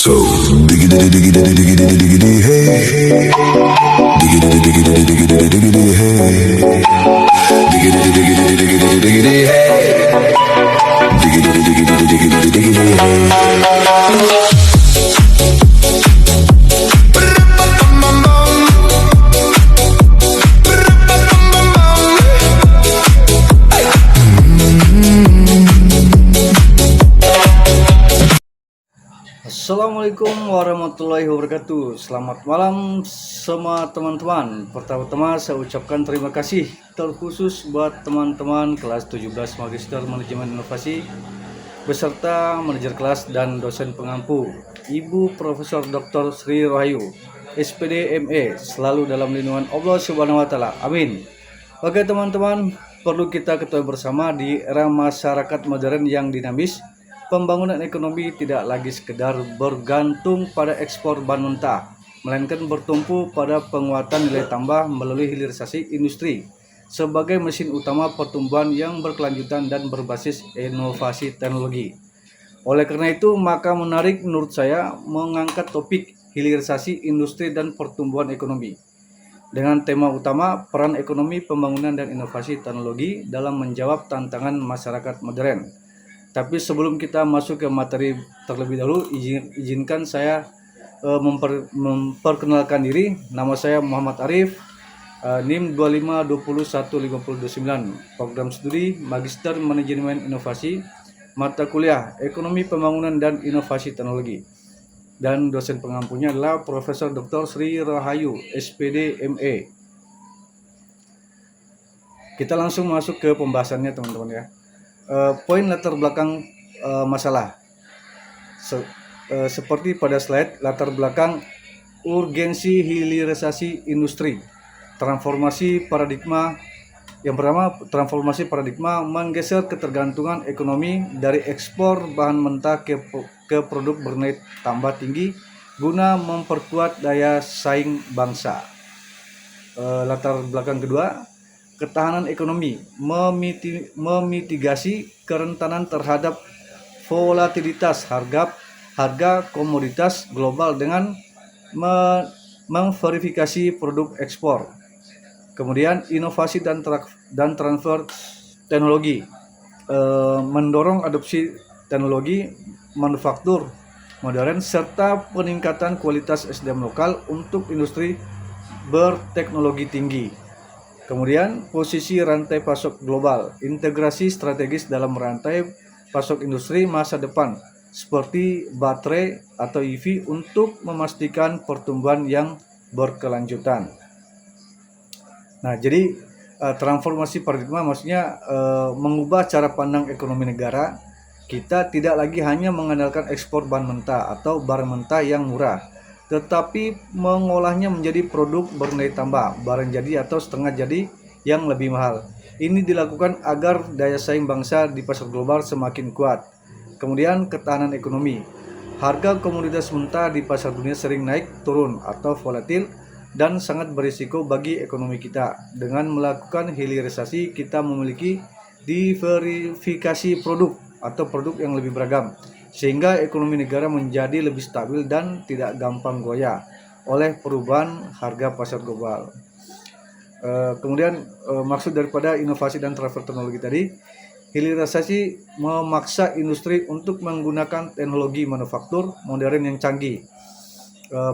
So diggity diggity diggity diggity hey, diggity diggity diggity diggity hey, diggity diggity diggity diggity hey, diggity diggity diggity diggity hey. Assalamualaikum warahmatullahi wabarakatuh. Selamat malam semua teman-teman. Pertama-tama saya ucapkan terima kasih terkhusus buat teman-teman kelas 17 Magister Manajemen Inovasi beserta manajer kelas dan dosen pengampu Ibu Profesor Dr. Sri Rahayu SPD ME, selalu dalam lindungan Allah Subhanahu wa taala. Amin. Oke teman-teman, perlu kita ketahui bersama di era masyarakat modern yang dinamis, pembangunan ekonomi tidak lagi sekedar bergantung pada ekspor bahan mentah, melainkan bertumpu pada penguatan nilai tambah melalui hilirisasi industri sebagai mesin utama pertumbuhan yang berkelanjutan dan berbasis inovasi teknologi. Oleh karena itu, maka menarik menurut saya mengangkat topik hilirisasi industri dan pertumbuhan ekonomi dengan tema utama peran ekonomi, pembangunan, dan inovasi teknologi dalam menjawab tantangan masyarakat modern. Tapi sebelum kita masuk ke materi terlebih dahulu, izinkan saya memperkenalkan diri. Nama saya Muhammad Arif, NIM 25201529, program studi Magister Manajemen Inovasi, mata kuliah Ekonomi Pembangunan dan Inovasi Teknologi. Dan dosen pengampunya adalah Profesor Dr. Sri Rahayu, SPD ME. Kita langsung masuk ke pembahasannya teman-teman ya. Poin latar belakang masalah seperti pada slide latar belakang urgensi hilirisasi industri. Transformasi paradigma yang pertama, transformasi paradigma menggeser ketergantungan ekonomi dari ekspor bahan mentah ke produk bernilai tambah tinggi guna memperkuat daya saing bangsa. Latar belakang kedua, ketahanan ekonomi, memitigasi kerentanan terhadap volatilitas harga komoditas global dengan memverifikasi produk ekspor. Kemudian inovasi dan transfer teknologi, mendorong adopsi teknologi manufaktur modern serta peningkatan kualitas SDM lokal untuk industri berteknologi tinggi. Kemudian posisi rantai pasok global, integrasi strategis dalam rantai pasok industri masa depan seperti baterai atau EV untuk memastikan pertumbuhan yang berkelanjutan. Nah, jadi transformasi paradigma maksudnya mengubah cara pandang ekonomi negara. Kita tidak lagi hanya mengandalkan ekspor bahan mentah atau barang mentah yang murah, tetapi mengolahnya menjadi produk bernilai tambah, barang jadi atau setengah jadi yang lebih mahal. Ini dilakukan agar daya saing bangsa di pasar global semakin kuat. Kemudian ketahanan ekonomi. Harga komoditas mentah di pasar dunia sering naik turun atau volatil dan sangat berisiko bagi ekonomi kita. Dengan melakukan hilirisasi, kita memiliki diversifikasi produk atau produk yang lebih beragam, sehingga ekonomi negara menjadi lebih stabil dan tidak gampang goyah oleh perubahan harga pasar global. Kemudian maksud daripada inovasi dan transfer teknologi tadi, hilirisasi memaksa industri untuk menggunakan teknologi manufaktur modern yang canggih.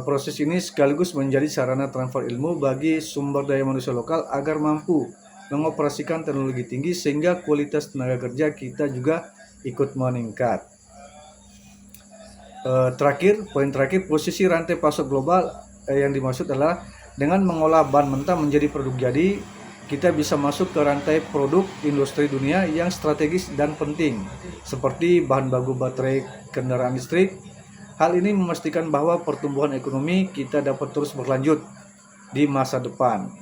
Proses ini sekaligus menjadi sarana transfer ilmu bagi sumber daya manusia lokal agar mampu mengoperasikan teknologi tinggi sehingga kualitas tenaga kerja kita juga ikut meningkat. Poin terakhir, posisi rantai pasok global yang dimaksud adalah dengan mengolah bahan mentah menjadi produk jadi, kita bisa masuk ke rantai produk industri dunia yang strategis dan penting, seperti bahan baku baterai kendaraan listrik. Hal ini memastikan bahwa pertumbuhan ekonomi kita dapat terus berlanjut di masa depan.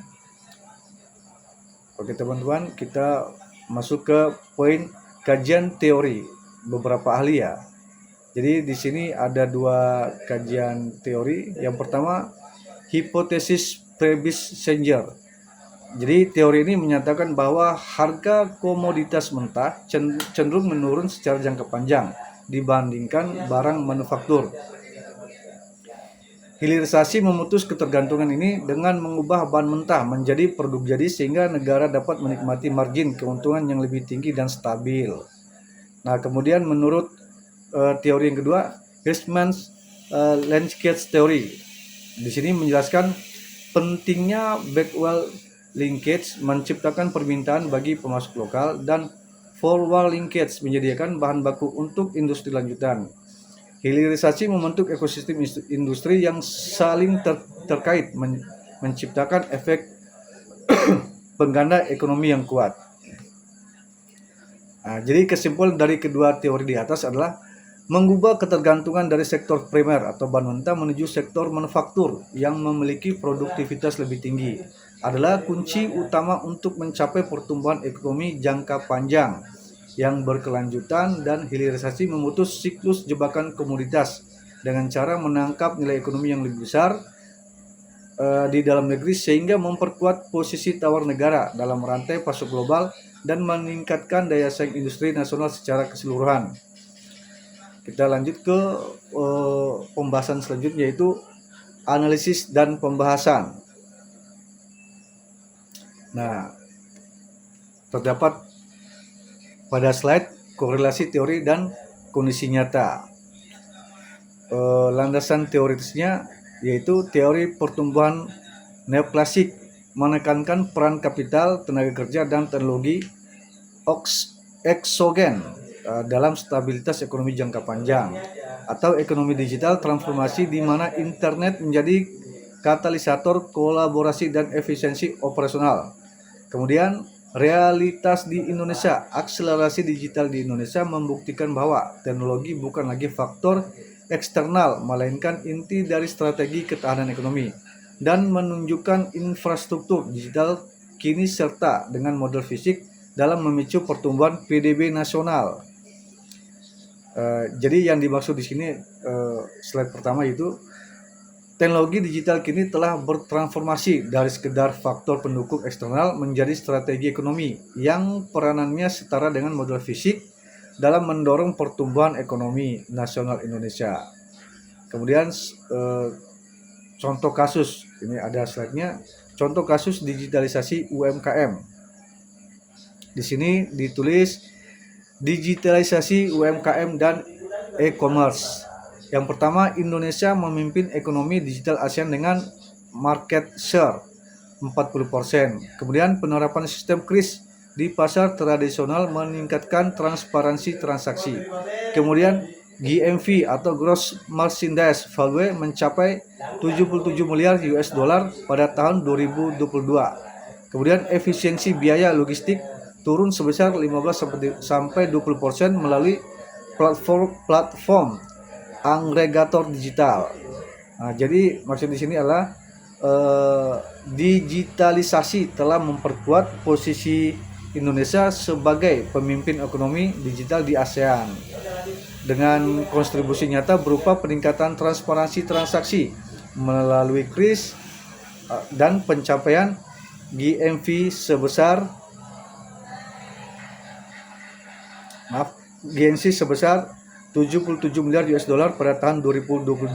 Oke teman-teman, kita masuk ke poin kajian teori beberapa ahli ya. Jadi di sini ada dua kajian teori. Yang pertama, hipotesis Prebisch-Zenger. Jadi teori ini menyatakan bahwa harga komoditas mentah cenderung menurun secara jangka panjang dibandingkan barang manufaktur. Hilirisasi memutus ketergantungan ini dengan mengubah bahan mentah menjadi produk jadi sehingga negara dapat menikmati margin keuntungan yang lebih tinggi dan stabil. Nah, kemudian menurut teori yang kedua, Hirschman's Landscape Theory. Di sini menjelaskan pentingnya backward linkage menciptakan permintaan bagi pemasok lokal dan forward linkage menyediakan bahan baku untuk industri lanjutan. Hilirisasi membentuk ekosistem industri yang saling terkait menciptakan efek pengganda ekonomi yang kuat. Nah, jadi kesimpulan dari kedua teori di atas adalah mengubah ketergantungan dari sektor primer atau bahan mentah menuju sektor manufaktur yang memiliki produktivitas lebih tinggi adalah kunci utama untuk mencapai pertumbuhan ekonomi jangka panjang yang berkelanjutan, dan hilirisasi memutus siklus jebakan komoditas dengan cara menangkap nilai ekonomi yang lebih besar di dalam negeri sehingga memperkuat posisi tawar negara dalam rantai pasok global dan meningkatkan daya saing industri nasional secara keseluruhan. Kita lanjut ke pembahasan selanjutnya, yaitu analisis dan pembahasan. Nah, terdapat pada slide korelasi teori dan kondisi nyata. Landasan teoritisnya yaitu teori pertumbuhan neoklasik menekankan peran kapital, tenaga kerja, dan teknologi eksogen dalam stabilitas ekonomi jangka panjang, atau ekonomi digital transformasi di mana internet menjadi katalisator kolaborasi dan efisiensi operasional. Kemudian realitas di Indonesia, akselerasi digital di Indonesia membuktikan bahwa teknologi bukan lagi faktor eksternal melainkan inti dari strategi ketahanan ekonomi, dan menunjukkan infrastruktur digital kini serta dengan model fisik dalam memicu pertumbuhan PDB nasional. Jadi yang dimaksud di sini slide pertama itu teknologi digital kini telah bertransformasi dari sekedar faktor pendukung eksternal menjadi strategi ekonomi yang peranannya setara dengan modal fisik dalam mendorong pertumbuhan ekonomi nasional Indonesia. Kemudian contoh kasus, ini ada slide-nya, contoh kasus digitalisasi UMKM. Di sini ditulis digitalisasi UMKM dan e-commerce. Yang pertama, Indonesia memimpin ekonomi digital ASEAN dengan market share 40%. Kemudian penerapan sistem KRIS di pasar tradisional meningkatkan transparansi transaksi. Kemudian GMV atau Gross Merchandise Value mencapai 77 miliar US dollar pada tahun 2022. Kemudian efisiensi biaya logistik turun sebesar 15 sampai 20% melalui platform agregator digital. Nah, jadi maksud di sini adalah digitalisasi telah memperkuat posisi Indonesia sebagai pemimpin ekonomi digital di ASEAN dengan kontribusi nyata berupa peningkatan transparansi transaksi melalui KRIS dan pencapaian GMV sebesar 77 miliar US dollar pada tahun 2022,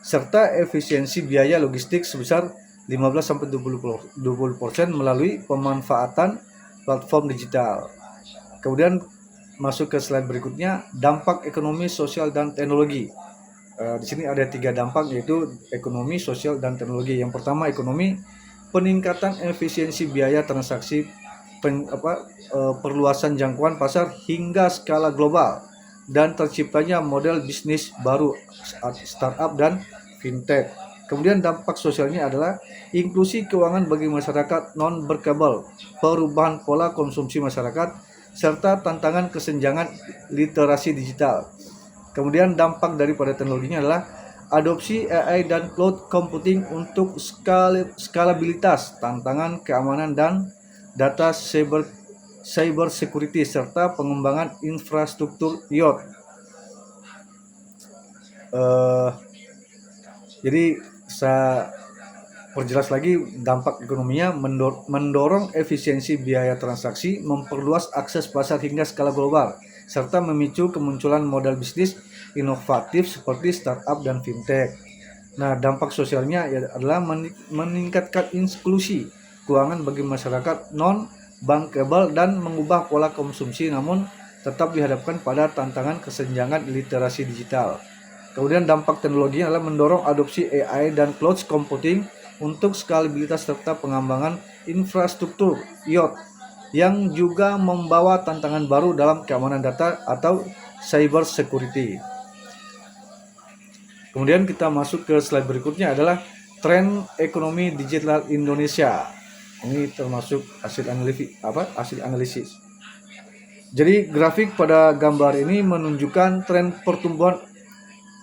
serta efisiensi biaya logistik sebesar 15-20% melalui pemanfaatan platform digital. Kemudian masuk ke slide berikutnya, dampak ekonomi, sosial, dan teknologi. Di sini ada 3 dampak, yaitu ekonomi, sosial, dan teknologi. Yang pertama ekonomi, peningkatan efisiensi biaya transaksi, perluasan jangkauan pasar hingga skala global, dan terciptanya model bisnis baru startup dan fintech. Kemudian dampak sosialnya adalah inklusi keuangan bagi masyarakat non berkabel, perubahan pola konsumsi masyarakat, serta tantangan kesenjangan literasi digital. Kemudian dampak daripada teknologinya adalah adopsi AI dan cloud computing untuk skalabilitas, tantangan keamanan dan data cyber security, serta pengembangan infrastruktur IoT. Jadi saya perjelas lagi, dampak ekonominya mendorong efisiensi biaya transaksi, memperluas akses pasar hingga skala global, serta memicu kemunculan modal bisnis inovatif seperti startup dan fintech. Nah, dampak sosialnya adalah meningkatkan inklusi keuangan bagi masyarakat non bankable dan mengubah pola konsumsi, namun tetap dihadapkan pada tantangan kesenjangan literasi digital. Kemudian dampak teknologi adalah mendorong adopsi AI dan cloud computing untuk skalabilitas serta pengembangan infrastruktur IoT yang juga membawa tantangan baru dalam keamanan data atau cyber security. Kemudian kita masuk ke slide berikutnya adalah tren ekonomi digital Indonesia. Ini termasuk hasil analisis. Jadi grafik pada gambar ini menunjukkan tren pertumbuhan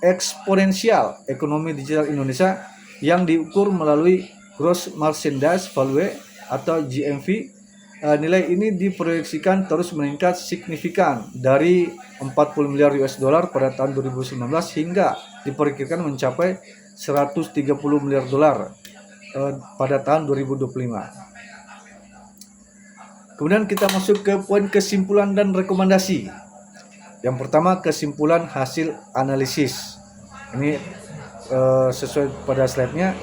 eksponensial ekonomi digital Indonesia yang diukur melalui gross merchandise value atau GMV. Nilai ini diproyeksikan terus meningkat signifikan dari 40 miliar US dollar pada tahun 2019 hingga diperkirakan mencapai 130 miliar dolar pada tahun 2025. Kemudian kita masuk ke poin kesimpulan dan rekomendasi. Yang pertama, kesimpulan hasil analisis. Ini sesuai pada slide-nya.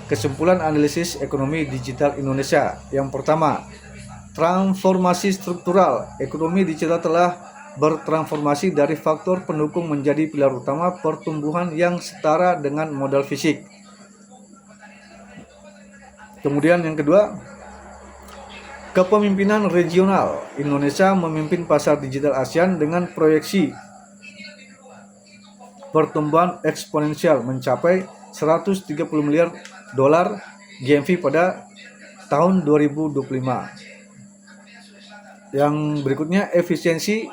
Kesimpulan analisis ekonomi digital Indonesia. Yang pertama, transformasi struktural. Ekonomi digital telah bertransformasi dari faktor pendukung menjadi pilar utama pertumbuhan yang setara dengan modal fisik. Kemudian yang kedua, kepemimpinan regional. Indonesia memimpin pasar digital ASEAN dengan proyeksi pertumbuhan eksponensial mencapai 130 miliar dolar GMV pada tahun 2025. Yang berikutnya, efisiensi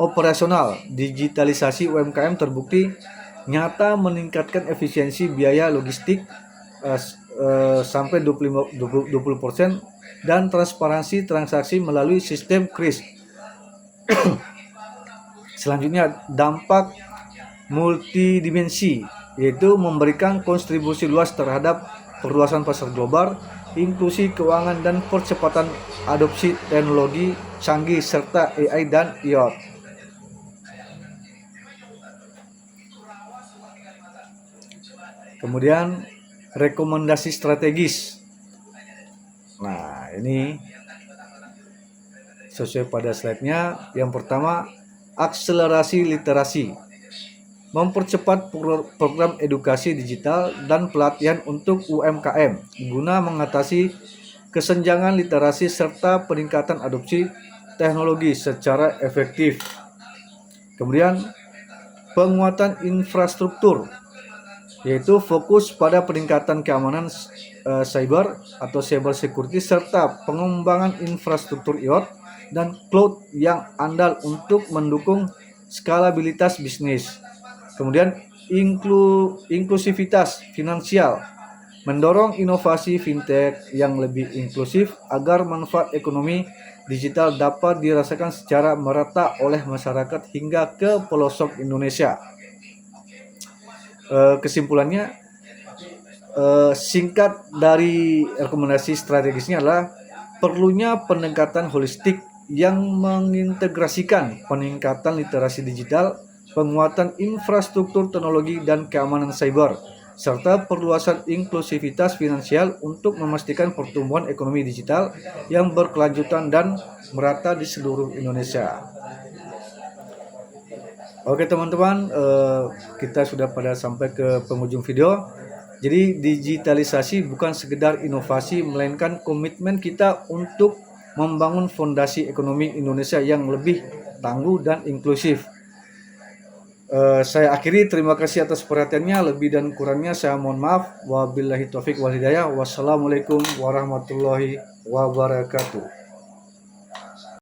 operasional. Digitalisasi UMKM terbukti nyata meningkatkan efisiensi biaya logistik sampai 20% dan transparansi transaksi melalui sistem KRIS. Selanjutnya, dampak multidimensi, yaitu memberikan kontribusi luas terhadap perluasan pasar global, inklusi keuangan dan percepatan adopsi teknologi canggih serta AI dan IoT. Kemudian rekomendasi strategis. Nah, ini sesuai pada slide-nya. Yang pertama, akselerasi literasi. Mempercepat program edukasi digital dan pelatihan untuk UMKM guna mengatasi kesenjangan literasi serta peningkatan adopsi teknologi secara efektif. Kemudian penguatan infrastruktur, yaitu fokus pada peningkatan keamanan cyber atau cyber security serta pengembangan infrastruktur IoT dan cloud yang andal untuk mendukung skalabilitas bisnis. Kemudian inklusivitas finansial, mendorong inovasi fintech yang lebih inklusif agar manfaat ekonomi digital dapat dirasakan secara merata oleh masyarakat hingga ke pelosok Indonesia. Kesimpulannya, singkat dari rekomendasi strategisnya adalah perlunya pendekatan holistik yang mengintegrasikan peningkatan literasi digital, penguatan infrastruktur teknologi dan keamanan cyber, serta perluasan inklusivitas finansial untuk memastikan pertumbuhan ekonomi digital yang berkelanjutan dan merata di seluruh Indonesia. Oke teman-teman, kita sudah pada sampai ke penghujung video. Jadi digitalisasi bukan sekedar inovasi, melainkan komitmen kita untuk membangun fondasi ekonomi Indonesia yang lebih tangguh dan inklusif. Saya akhiri, terima kasih atas perhatiannya. Lebih dan kurangnya saya mohon maaf. Wabillahi taufik wal hidayah. Wassalamualaikum warahmatullahi wabarakatuh.